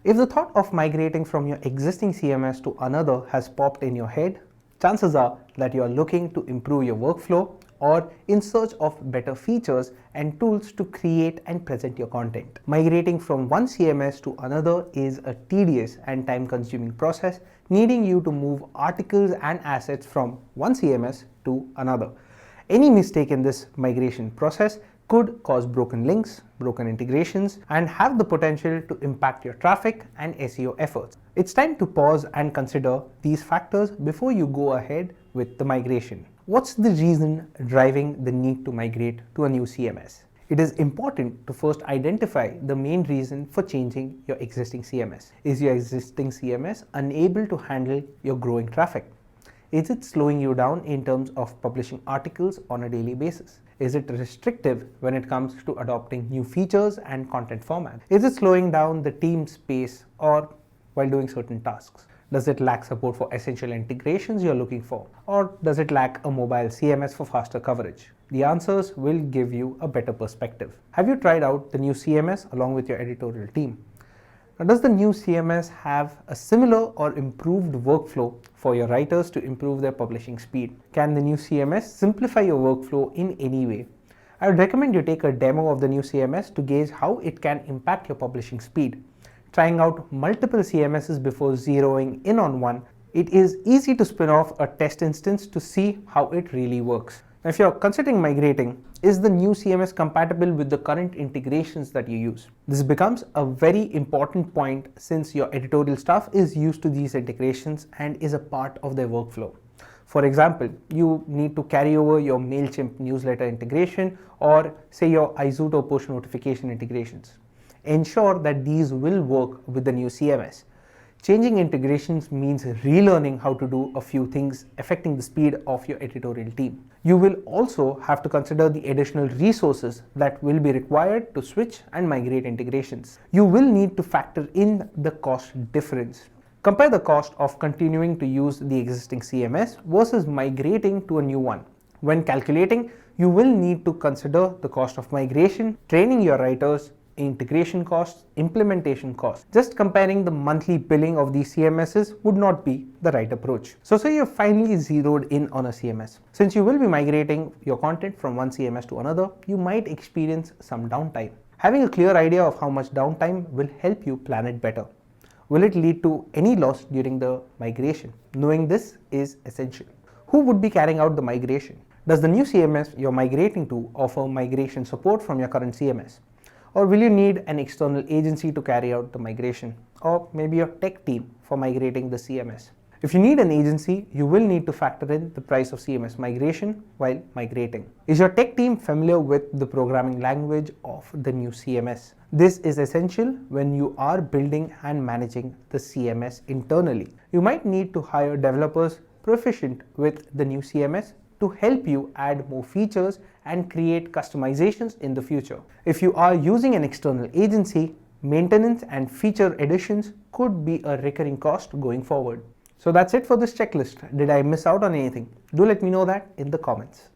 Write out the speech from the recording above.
If the thought of migrating from your existing CMS to another has popped in your head, chances are that you are looking to improve your workflow or in search of better features and tools to create and present your content. Migrating from one CMS to another is a tedious and time-consuming process, needing you to move articles and assets from one CMS to another. Any mistake in this migration process could cause broken links, broken integrations, and have the potential to impact your traffic and SEO efforts. It's time to pause and consider these factors before you go ahead with the migration. What's the reason driving the need to migrate to a new CMS? It is important to first identify the main reason for changing your existing CMS. Is your existing CMS unable to handle your growing traffic? Is it slowing you down in terms of publishing articles on a daily basis? Is it restrictive when it comes to adopting new features and content formats? Is it slowing down the team's pace or while doing certain tasks? Does it lack support for essential integrations you're looking for? Or does it lack a mobile CMS for faster coverage? The answers will give you a better perspective. Have you tried out the new CMS along with your editorial team? Now, does the new CMS have a similar or improved workflow for your writers to improve their publishing speed? Can the new CMS simplify your workflow in any way? I would recommend you take a demo of the new CMS to gauge how it can impact your publishing speed. Trying out multiple CMSs before zeroing in on one, it is easy to spin off a test instance to see how it really works. Now, if you're considering migrating, is the new CMS compatible with the current integrations that you use? This becomes a very important point since your editorial staff is used to these integrations and is a part of their workflow. For example, you need to carry over your MailChimp newsletter integration or say your Izuto push notification integrations. Ensure that these will work with the new CMS. Changing integrations means relearning how to do a few things affecting the speed of your editorial team. You will also have to consider the additional resources that will be required to switch and migrate integrations. You will need to factor in the cost difference. Compare the cost of continuing to use the existing CMS versus migrating to a new one. When calculating, you will need to consider the cost of migration, training your writers, integration costs, implementation costs. Just comparing the monthly billing of these CMSs would not be the right approach. So say you're finally zeroed in on a CMS. Since you will be migrating your content from one CMS to another, you might experience some downtime. Having a clear idea of how much downtime will help you plan it better. Will it lead to any loss during the migration? Knowing this is essential. Who would be carrying out the migration? Does the new CMS you're migrating to offer migration support from your current CMS? Or will you need an external agency to carry out the migration? Or maybe your tech team for migrating the CMS? If you need an agency, you will need to factor in the price of CMS migration while migrating. Is your tech team familiar with the programming language of the new CMS? This is essential when you are building and managing the CMS internally. You might need to hire developers proficient with the new CMS to help you add more features and create customizations in the future. If you are using an external agency, maintenance and feature additions could be a recurring cost going forward. So that's it for this checklist. Did I miss out on anything? Do let me know that in the comments.